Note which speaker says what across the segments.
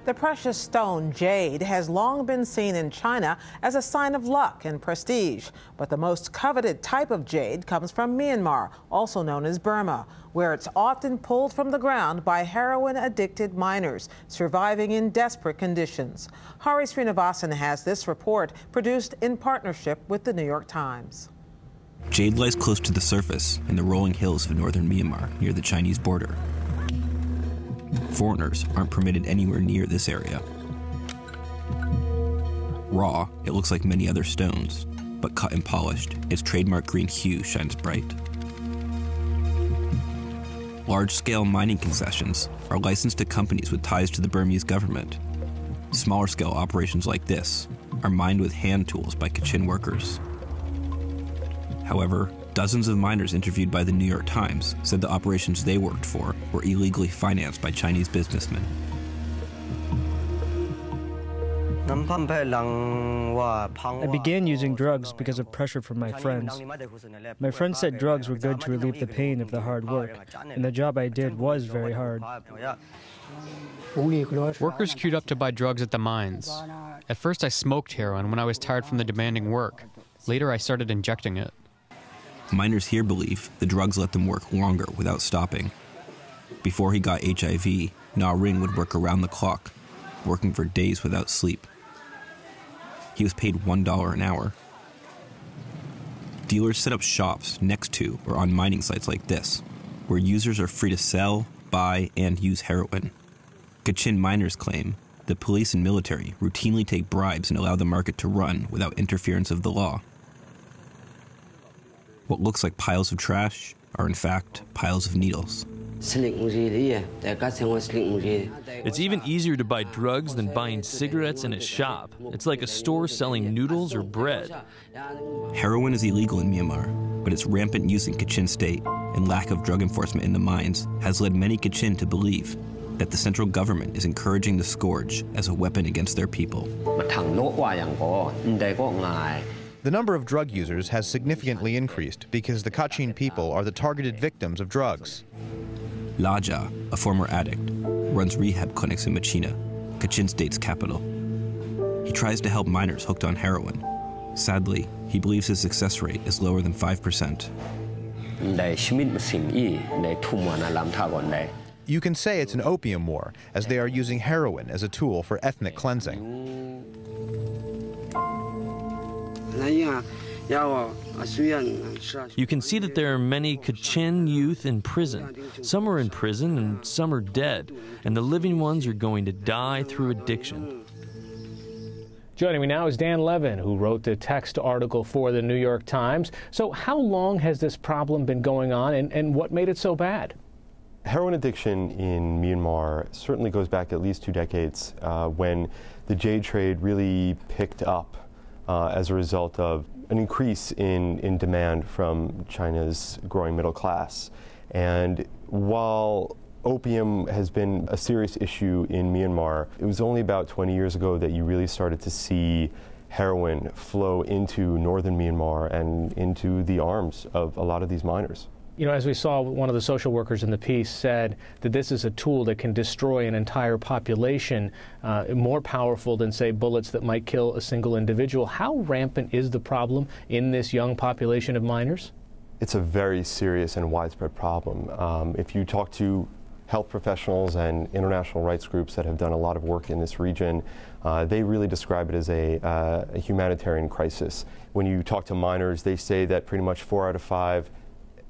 Speaker 1: The precious stone, Jade, has long been seen in China as a sign of luck and prestige. But the most coveted type of jade comes from Myanmar, also known as Burma, where it's often pulled from the ground by heroin-addicted miners, surviving in desperate conditions. Sreenivasan has this report, produced in partnership with the New York Times.
Speaker 2: Jade lies close to the surface in the rolling hills of northern Myanmar, near the Chinese border. Foreigners aren't permitted anywhere near this area. Raw, it looks like many other stones, but cut and polished, its trademark green hue shines bright. Large-scale mining concessions are licensed to companies with ties to the Burmese government. Smaller-scale operations like this are mined with hand tools by Kachin workers. However, dozens of miners interviewed by the New York Times said the operations they worked for were illegally financed by Chinese businessmen.
Speaker 3: I began using drugs because of pressure from my friends. My friends said drugs were good to relieve the pain of the hard work, and the job I did was very hard.
Speaker 4: Workers queued up to buy drugs at the mines. At first I smoked heroin when I was tired from the demanding work. Later I started injecting it.
Speaker 2: Miners here believe the drugs let them work longer without stopping. Before he got HIV, Na Ring would work around the clock, working for days without sleep. He was paid $1 an hour. Dealers set up shops next to or on mining sites like this, where users are free to sell, buy, and use heroin. Kachin miners claim the police and military routinely take bribes and allow the market to run without interference of the law. What looks like piles of trash are in fact piles of needles.
Speaker 5: It's even easier to buy drugs than buying cigarettes in a shop. It's like a store selling noodles or bread.
Speaker 2: Heroin is illegal in Myanmar, but its rampant use in Kachin state and lack of drug enforcement in the mines has led many Kachin to believe that the central government is encouraging the scourge as a weapon against their people.
Speaker 6: The number of drug users has significantly increased because the Kachin people are the targeted victims of drugs.
Speaker 2: Laja, a former addict, runs rehab clinics in Machina, Kachin state's capital. He tries to help miners hooked on heroin. Sadly, he believes his success rate is lower than 5%.
Speaker 6: You can say it's an opium war, as they are using heroin as a tool for ethnic cleansing.
Speaker 5: You can see that there are many Kachin youth in prison. Some are in prison and some are dead, and the living ones are going to die through addiction.
Speaker 7: Joining me now is Dan Levin, who wrote the text article for the New York Times. So how long has this problem been going on, and what made it so bad?
Speaker 8: Heroin addiction in Myanmar certainly goes back at least 2 decades, when the jade trade really picked up as a result of an increase in demand from China's growing middle class. And while opium has been a serious issue in Myanmar, it was only about 20 years ago that you really started to see heroin flow into northern Myanmar and into the arms of a lot of these miners.
Speaker 7: You know, as we saw, one of the social workers in the piece said that this is a tool that can destroy an entire population, more powerful than, say, bullets that might kill a single individual. How rampant is the problem in this young population of miners?
Speaker 8: It's a very serious and widespread problem. If you talk to health professionals and international rights groups that have done a lot of work in this region, they really describe it as a humanitarian crisis. When you talk to miners, they say that pretty much 4 out of 5,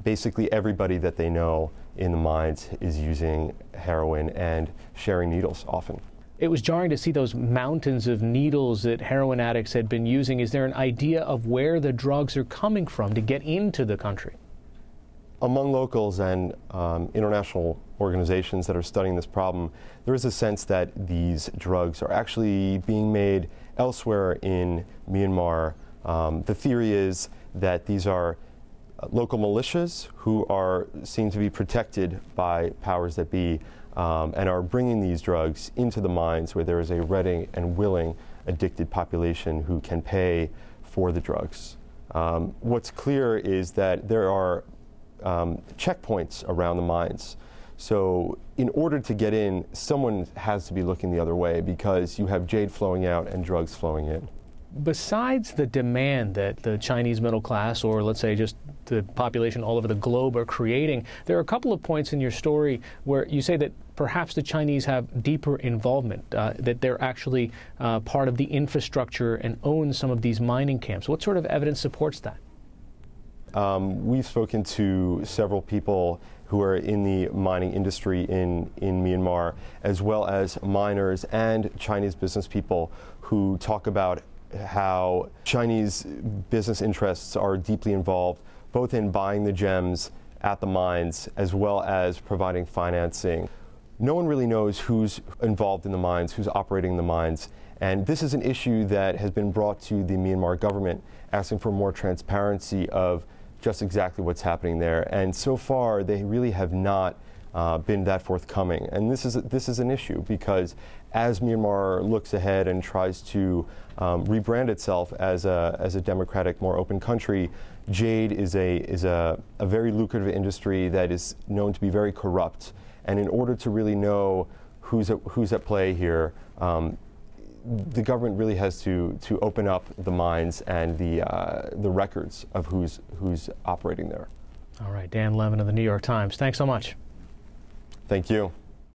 Speaker 8: basically everybody that they know in the mines is using heroin and sharing needles often.
Speaker 7: It was jarring to see those mountains of needles that heroin addicts had been using. Is there an idea of where the drugs are coming from to get into the country?
Speaker 8: Among locals and international organizations that are studying this problem, there is a sense that these drugs are actually being made elsewhere in Myanmar. The theory is that these are local militias who are seen to be protected by powers that be and are bringing these drugs into the mines where there is a ready and willing addicted population who can pay for the drugs. What's clear is that there are checkpoints around the mines. So in order to get in, someone has to be looking the other way because you have jade flowing out and drugs flowing in.
Speaker 7: Besides the demand that the Chinese middle class, or let's say just the population all over the globe, are creating, there are a couple of points in your story where you say that perhaps the Chinese have deeper involvement, that they're actually part of the infrastructure and own some of these mining camps. What sort of evidence supports that?
Speaker 8: We've spoken to several people who are in the mining industry in Myanmar, as well as miners and Chinese business people who talk about how Chinese business interests are deeply involved, both in buying the gems at the mines, as well as providing financing. No one really knows who's involved in the mines, who's operating the mines. And this is an issue that has been brought to the Myanmar government, asking for more transparency of just exactly what's happening there. And so far, they really have not been that forthcoming. And this is an issue because as Myanmar looks ahead and tries to rebrand itself as a democratic, more open country, jade is a very lucrative industry that is known to be very corrupt. And in order to really know who's at play here, the government really has to open up the mines and the records of who's operating there.
Speaker 7: All right, Dan Levin of the New York Times. Thanks so much.
Speaker 8: Thank you.